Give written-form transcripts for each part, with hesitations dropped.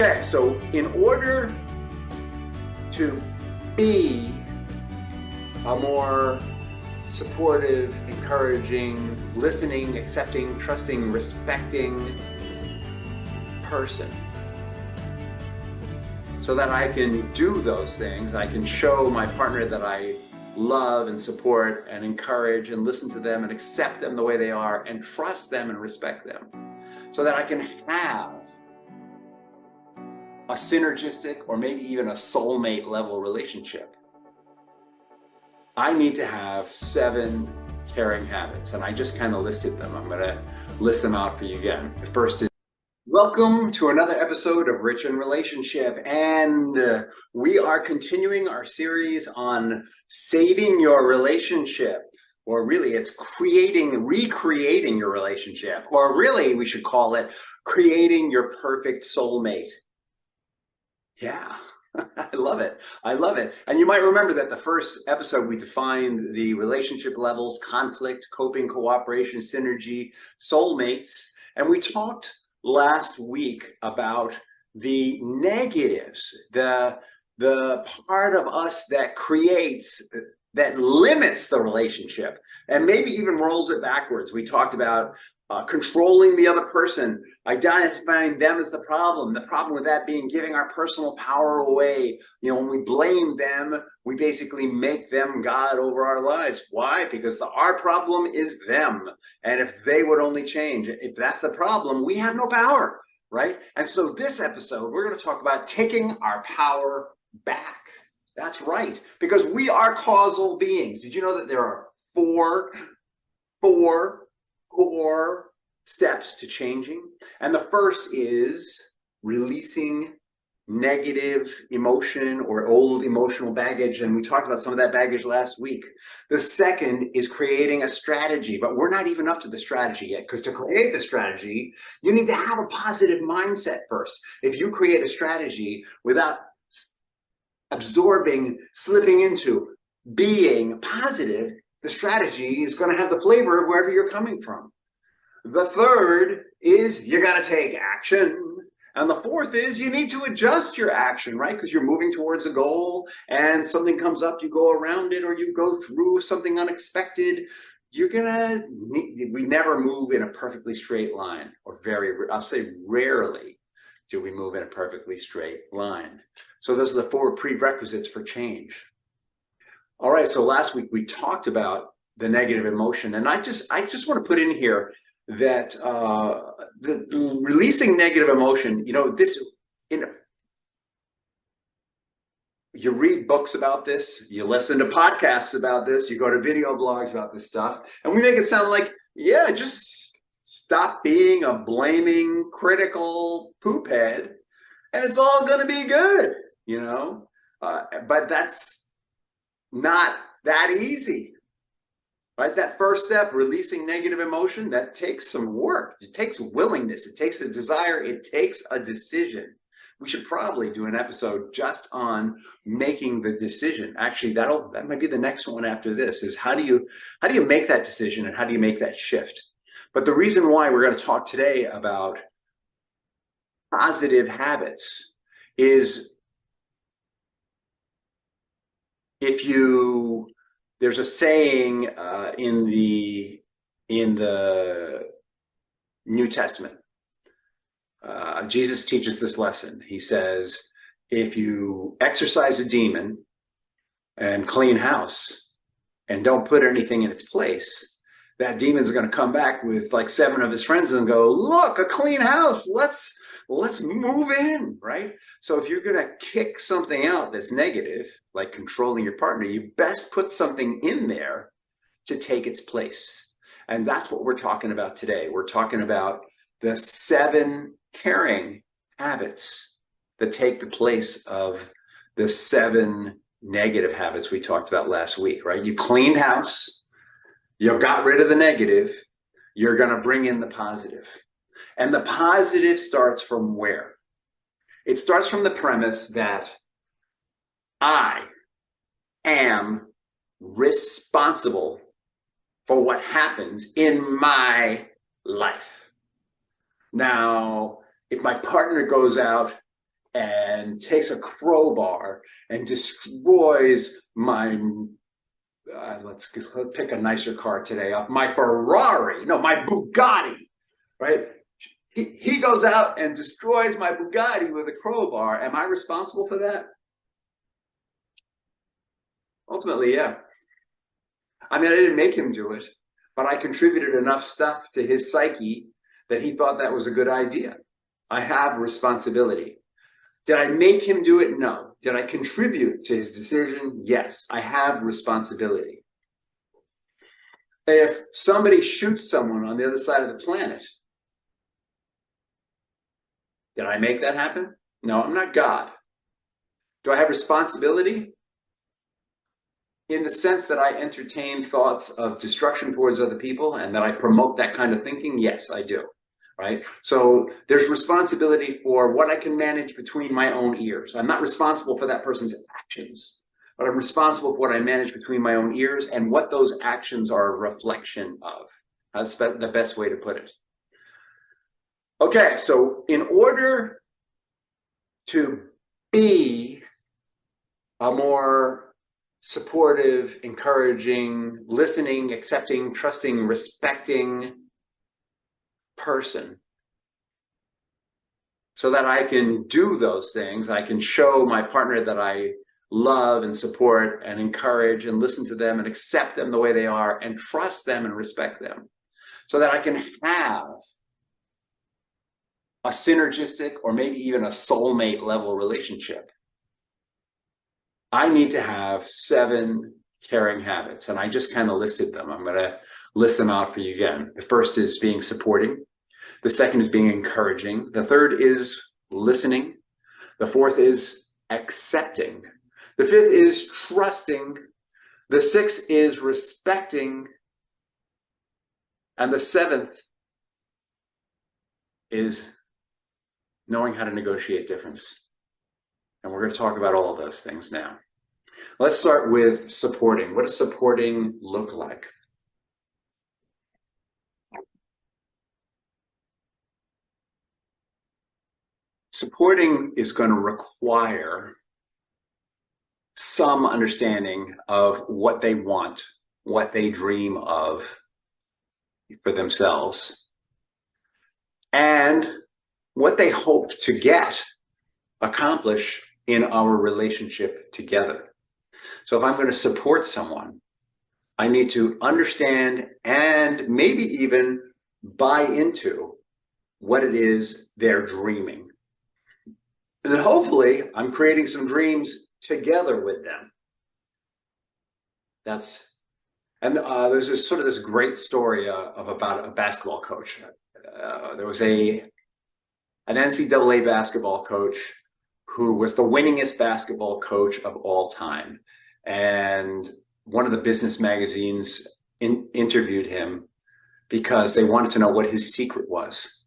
Okay, so in order to be a more supportive, encouraging, listening, accepting, trusting, respecting person, so that I can do those things, I can show my partner that I love and support and encourage and listen to them and accept them the way they are and trust them and respect them, so that I can have a synergistic or maybe even a soulmate level relationship, I need to have 7 caring habits. And I just kind of listed them. I'm going to list them out for you again. The first is, welcome to another episode of Rich in Relationship. And we are continuing our series on saving your relationship. Or really, it's recreating your relationship. Or really, we should call it creating your perfect soulmate. Yeah, I love it. I love it. And you might remember that the first episode, we defined the relationship levels: conflict, coping, cooperation, synergy, soulmates. And we talked last week about the negatives, the part of us that limits the relationship and maybe even rolls it backwards. We talked about controlling the other person, identifying them as the problem with that being giving our personal power away. You know, when we blame them, we basically make them God over our lives. Why? Because our problem is them. And if they would only change, if that's the problem, we have no power, right? And so this episode, we're going to talk about taking our power back. That's right, because we are causal beings. Did you know that there are four core steps to changing? And the first is releasing negative emotion or old emotional baggage. And we talked about some of that baggage last week. The second is creating a strategy, but we're not even up to the strategy yet, because to create the strategy, you need to have a positive mindset first. If you create a strategy without slipping into being positive, the strategy is going to have the flavor of wherever you're coming from. The third is you got to take action. And the fourth is you need to adjust your action, right? Because you're moving towards a goal and something comes up, you go around it, or you go through something unexpected. We never move in a perfectly straight line, or I'll say rarely do we move in a perfectly straight line. So those are the 4 prerequisites for change. All right, so last week we talked about the negative emotion, and I just want to put in here that the releasing negative emotion, you read books about this, you listen to podcasts about this, you go to video blogs about this stuff, and we make it sound like, yeah, just stop being a blaming, critical poop head, and it's all going to be good, but that's not that easy, right? That first step, releasing negative emotion, that takes some work. It takes willingness. It takes a desire. It takes a decision. We should probably do an episode just on making the decision. Actually, that might be the next one after this, is how do you make that decision and how do you make that shift? But the reason why we're going to talk today about positive habits is there's a saying in the New Testament. Jesus teaches this lesson. He says, if you exorcise a demon and clean house and don't put anything in its place, that demon's going to come back with like 7 of his friends and go, look, a clean house. Let's move in, right? So if you're going to kick something out that's negative, like controlling your partner, you best put something in there to take its place. And that's what we're talking about today. We're talking about the 7 caring habits that take the place of the 7 negative habits we talked about last week, right? You cleaned house, you got rid of the negative, you're going to bring in the positive. And the positive starts from where? It starts from the premise that I am responsible for what happens in my life. Now, if my partner goes out and takes a crowbar and destroys my let's pick a nicer car today, my Ferrari, no, my Bugatti, right? He goes out and destroys my Bugatti with a crowbar. Am I responsible for that? Ultimately, yeah. I mean, I didn't make him do it, but I contributed enough stuff to his psyche that he thought that was a good idea. I have responsibility. Did I make him do it? No. Did I contribute to his decision? Yes. I have responsibility. If somebody shoots someone on the other side of the planet, did I make that happen? No, I'm not God. Do I have responsibility? In the sense that I entertain thoughts of destruction towards other people and that I promote that kind of thinking? Yes, I do. Right? So there's responsibility for what I can manage between my own ears. I'm not responsible for that person's actions, but I'm responsible for what I manage between my own ears and what those actions are a reflection of. That's the best way to put it. Okay, so in order to be a more supportive, encouraging, listening, accepting, trusting, respecting person, so that I can do those things, I can show my partner that I love and support and encourage and listen to them and accept them the way they are and trust them and respect them, so that I can have a synergistic or maybe even a soulmate level relationship. I need to have 7 caring habits, and I just kind of listed them. I'm going to list them out for you again. The first is being supporting. The second is being encouraging. The third is listening. The fourth is accepting. The fifth is trusting. The sixth is respecting. And the seventh is knowing how to negotiate difference. And we're going to talk about all of those things now. Let's start with supporting. What does supporting look like? Supporting is going to require some understanding of what they want, what they dream of for themselves, and what they hope to accomplish in our relationship together. So if I'm going to support someone, I need to understand and maybe even buy into what it is they're dreaming. And then hopefully I'm creating some dreams together with them. There's this great story about a basketball coach. There was an NCAA basketball coach who was the winningest basketball coach of all time. And one of the business magazines interviewed him because they wanted to know what his secret was.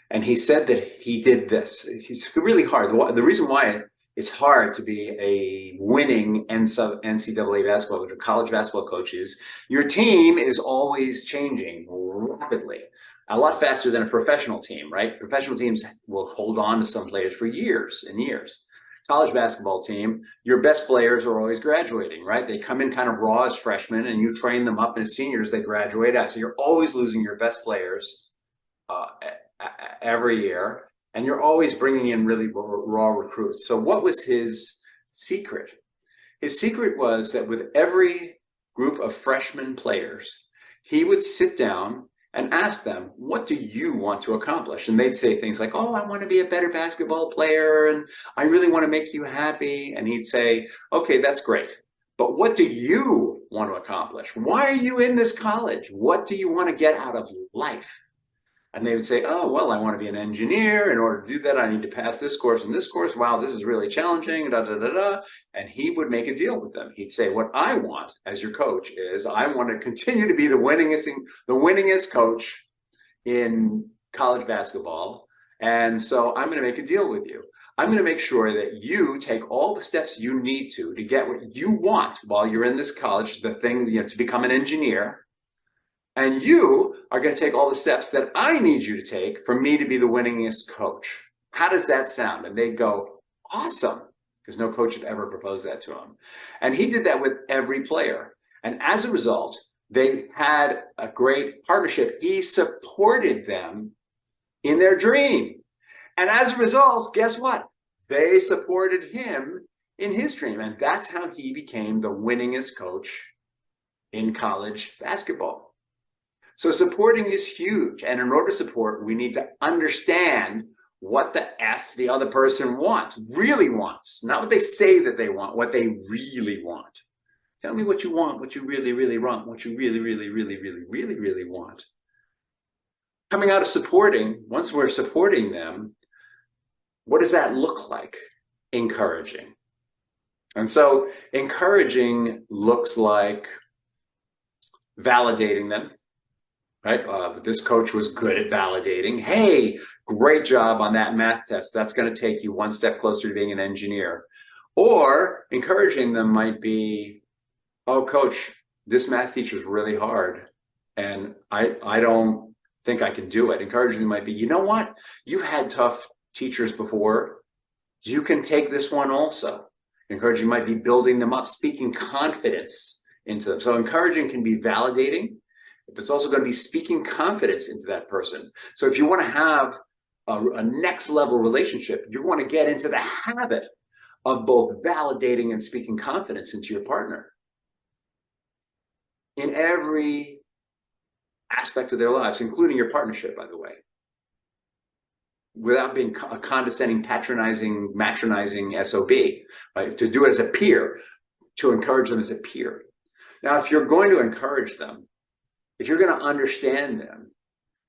And he said that he did this. It's really hard. The reason why it's hard to be a winning NCAA basketball coach or college basketball coach is your team is always changing rapidly, a lot faster than a professional team, right? Professional teams will hold on to some players for years and years. College basketball team, your best players are always graduating, right? They come in kind of raw as freshmen and you train them up as seniors, they graduate out. So you're always losing your best players every year, and you're always bringing in really raw recruits. So what was his secret? His secret was that with every group of freshman players, he would sit down and ask them, what do you want to accomplish? And they'd say things like, oh, I want to be a better basketball player, and I really want to make you happy. And he'd say, okay, that's great. But what do you want to accomplish? Why are you in this college? What do you want to get out of life? And they would say, oh, well, I want to be an engineer. In order to do that, I need to pass this course and this course. Wow, this is really challenging, da, da, da, da. And he would make a deal with them. He'd say, what I want as your coach is I want to continue to be the winningest coach in college basketball. And so I'm going to make a deal with you. I'm going to make sure that you take all the steps you need to get what you want while you're in this college, the thing, to become an engineer. And you are going to take all the steps that I need you to take for me to be the winningest coach. How does that sound? And they'd go, Awesome, because no coach had ever proposed that to him. And he did that with every player. And as a result, they had a great partnership. He supported them in their dream. And as a result, guess what? They supported him in his dream. And that's how he became the winningest coach in college basketball. So supporting is huge. And in order to support, we need to understand what the F the other person wants, really wants. Not what they say that they want, what they really want. Tell me what you want, what you really, really want, what you really, really, really, really, really, really want. Coming out of supporting, once we're supporting them, what does that look like? Encouraging. And so encouraging looks like validating them, right? This coach was good at validating. Hey, great job on that math test. That's going to take you one step closer to being an engineer. Or encouraging them might be, oh, coach, this math teacher is really hard, and I don't think I can do it. Encouraging them might be, you know what? You've had tough teachers before. You can take this one also. Encouraging might be building them up, speaking confidence into them. So encouraging can be validating, but it's also going to be speaking confidence into that person. So if you want to have a next level relationship, you want to get into the habit of both validating and speaking confidence into your partner in every aspect of their lives, including your partnership, by the way, without being a condescending, patronizing, matronizing SOB, right? To do it as a peer, to encourage them as a peer. Now, if you're going to encourage them, if you're going to understand them,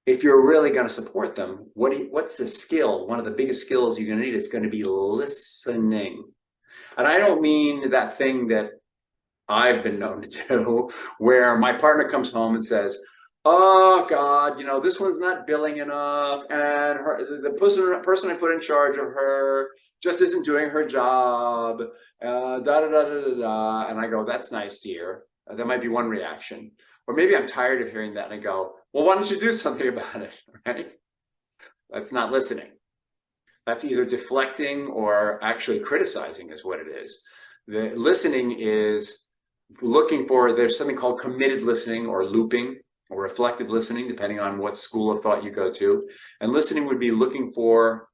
if you're really going to support them, what's the skill? One of the biggest skills you're going to need is going to be listening. And I don't mean that thing that I've been known to do, where my partner comes home and says, oh God, you know, this one's not billing enough, and the person I put in charge of her just isn't doing her job, da da da da da da. And I go, that's nice, dear. That might be one reaction. Or maybe I'm tired of hearing that, and I go, well, why don't you do something about it, right? That's not listening. That's either deflecting or actually criticizing is what it is. The listening is looking for, there's something called committed listening or looping or reflective listening, depending on what school of thought you go to. And listening would be looking for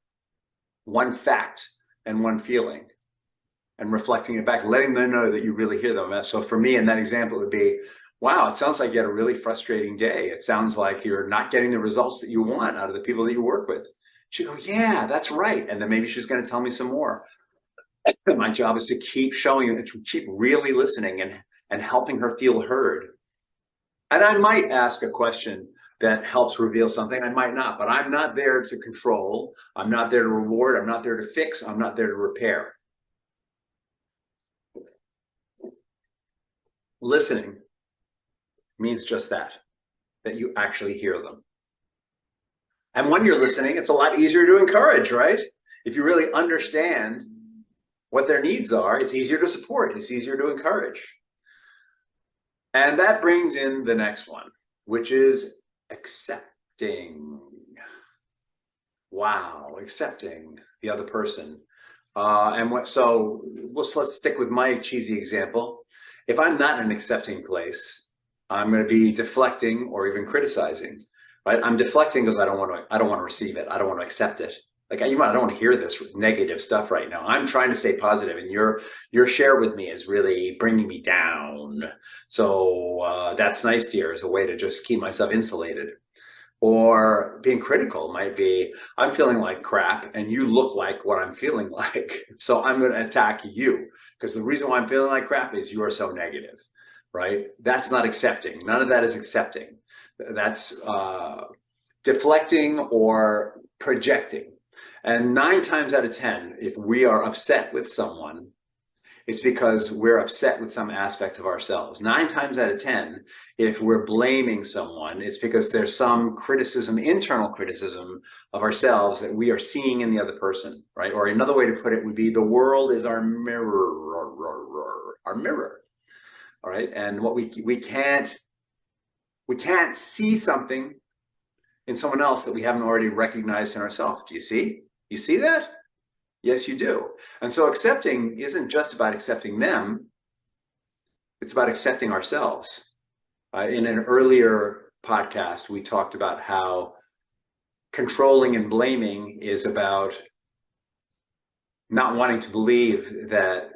one fact and one feeling and reflecting it back, letting them know that you really hear them. So for me, in that example, it would be, wow, it sounds like you had a really frustrating day. It sounds like you're not getting the results that you want out of the people that you work with. She goes, yeah, that's right. And then maybe she's going to tell me some more. My job is to keep showing you, to keep really listening and helping her feel heard. And I might ask a question that helps reveal something. I might not, but I'm not there to control. I'm not there to reward. I'm not there to fix. I'm not there to repair. Listening means just that you actually hear them. And when you're listening, it's a lot easier to encourage, right? If you really understand what their needs are, it's easier to support. It's easier to encourage. And that brings in the next one, which is accepting. Wow, accepting the other person. So let's stick with my cheesy example. If I'm not in an accepting place, I'm going to be deflecting or even criticizing. Right? I'm deflecting because I don't want to receive it. I don't want to accept it. Like, I don't want to hear this negative stuff right now. I'm trying to stay positive, and your share with me is really bringing me down. So that's nice, dear, as a way to just keep myself insulated. Or being critical might be, I'm feeling like crap, and you look like what I'm feeling like. So I'm going to attack you because the reason why I'm feeling like crap is you are so negative, right? That's not accepting. None of that is accepting. That's deflecting or projecting. And 9 times out of 10, if we are upset with someone, it's because we're upset with some aspect of ourselves. 9 times out of 10, if we're blaming someone, it's because there's some criticism, internal criticism of ourselves that we are seeing in the other person, right? Or another way to put it would be, the world is our mirror, all right? And what we can't see something in someone else that we haven't already recognized in ourselves. Do you see? You see that? Yes, you do. And so accepting isn't just about accepting them, it's about accepting ourselves. In an earlier podcast, we talked about how controlling and blaming is about not wanting to believe that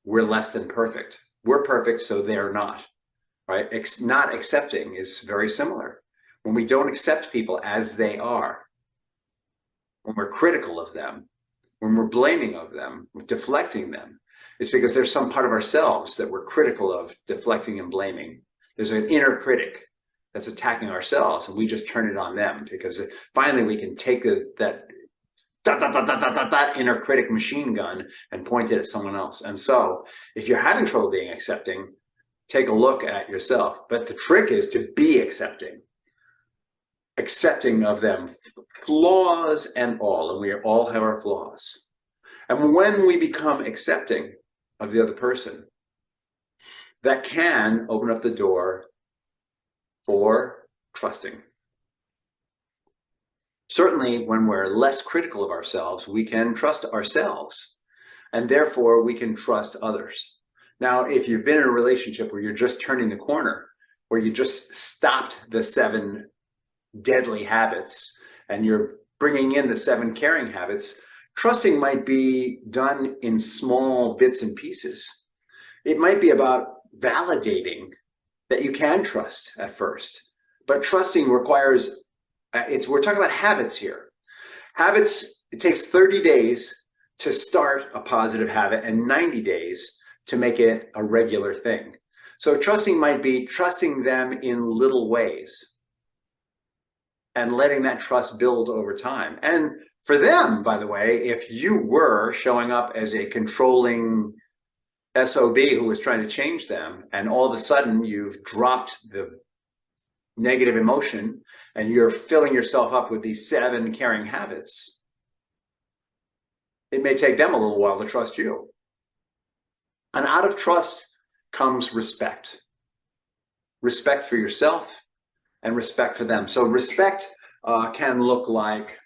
we're less than perfect. We're perfect, so they're not, right? Not accepting is very similar. When we don't accept people as they are, when we're critical of them, when we're blaming of them, deflecting them, it's because there's some part of ourselves that we're critical of deflecting and blaming. There's an inner critic that's attacking ourselves, and we just turn it on them because finally we can take that inner critic machine gun and point it at someone else. And so if you're having trouble being accepting, take a look at yourself. But the trick is to be accepting of them, flaws and all, and we all have our flaws. And when we become accepting of the other person, that can open up the door for trusting. Certainly, when we're less critical of ourselves, we can trust ourselves, and therefore we can trust others. Now, if you've been in a relationship where you're just turning the corner, where you just stopped the 7 deadly habits and you're bringing in the 7 caring habits, trusting might be done in small bits and pieces. It might be about validating that you can trust at first, but trusting requires, we're talking about habits here. Habits, it takes 30 days to start a positive habit and 90 days to make it a regular thing. So trusting might be trusting them in little ways and letting that trust build over time. And for them, by the way, if you were showing up as a controlling SOB who was trying to change them, and all of a sudden you've dropped the negative emotion and you're filling yourself up with these 7 caring habits, it may take them a little while to trust you. And out of trust comes respect. Respect for yourself and respect for them. So respect can look like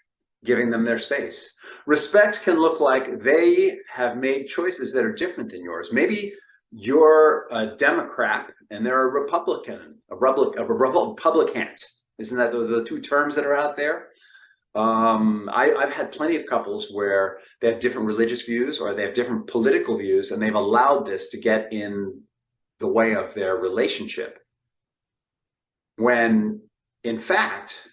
giving them their space. Respect can look like they have made choices that are different than yours. Maybe you're a Democrat and they're a Republican, a Republican. Isn't that the 2 terms that are out there? I've had plenty of couples where they have different religious views or they have different political views, and they've allowed this to get in the way of their relationship. When, in fact,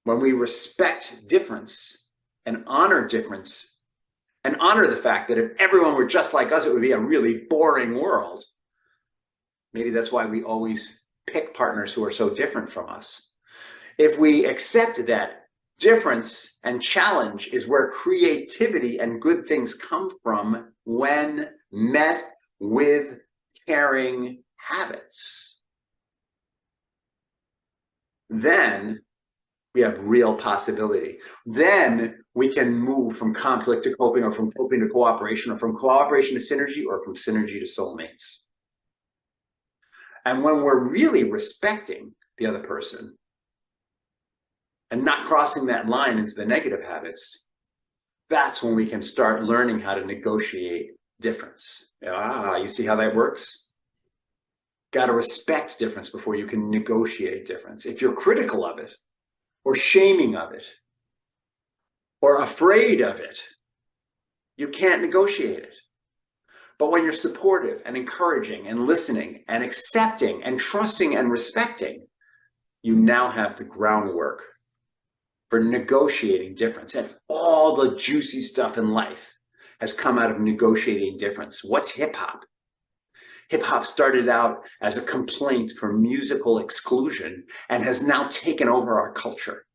when we respect difference and honor difference and honor the fact that if everyone were just like us, it would be a really boring world. Maybe that's why we always pick partners who are so different from us. If we accept that difference and challenge is where creativity and good things come from when met with caring habits, then we have real possibility. Then we can move from conflict to coping, or from coping to cooperation, or from cooperation to synergy, or from synergy to soulmates. And when we're really respecting the other person and not crossing that line into the negative habits, that's when we can start learning how to negotiate difference. You see how that works? Got to respect difference before you can negotiate difference. If you're critical of it, or shaming of it, or afraid of it, you can't negotiate it. But when you're supportive and encouraging and listening and accepting and trusting and respecting, you now have the groundwork for negotiating difference. And all the juicy stuff in life has come out of negotiating difference. What's hip hop? Hip hop started out as a complaint for musical exclusion and has now taken over our culture.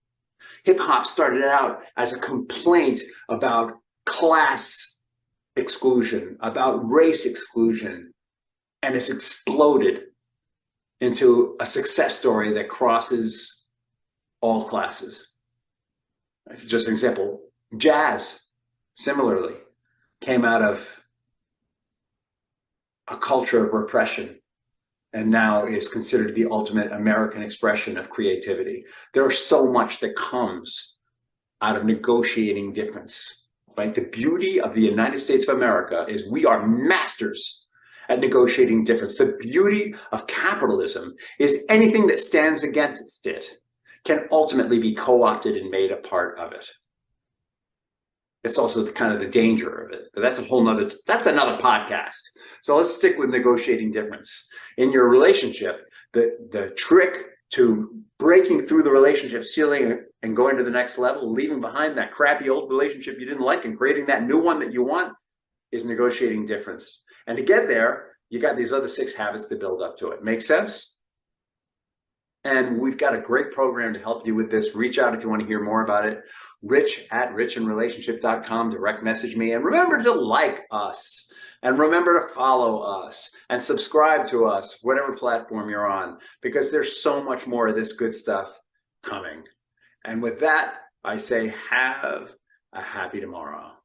Hip hop started out as a complaint about class exclusion, about race exclusion, and it's exploded into a success story that crosses all classes. Just an example, jazz, similarly, came out of a culture of repression and now is considered the ultimate American expression of creativity. There's so much that comes out of negotiating difference. right? The beauty of the United States of America is we are masters at negotiating difference. The beauty of capitalism is anything that stands against it can ultimately be co-opted and made a part of it. It's also kind of the danger of it, but that's another podcast. So let's stick with negotiating difference. In your relationship, the trick to breaking through the relationship ceiling and going to the next level, leaving behind that crappy old relationship you didn't like and creating that new one that you want, is negotiating difference. And to get there, you got these other 6 habits to build up to it. Make sense? And we've got a great program to help you with this. Reach out if you want to hear more about it. rich@richandrelationship.com. Direct message me. And remember to like us. And remember to follow us. And subscribe to us, whatever platform you're on. Because there's so much more of this good stuff coming. And with that, I say have a happy tomorrow.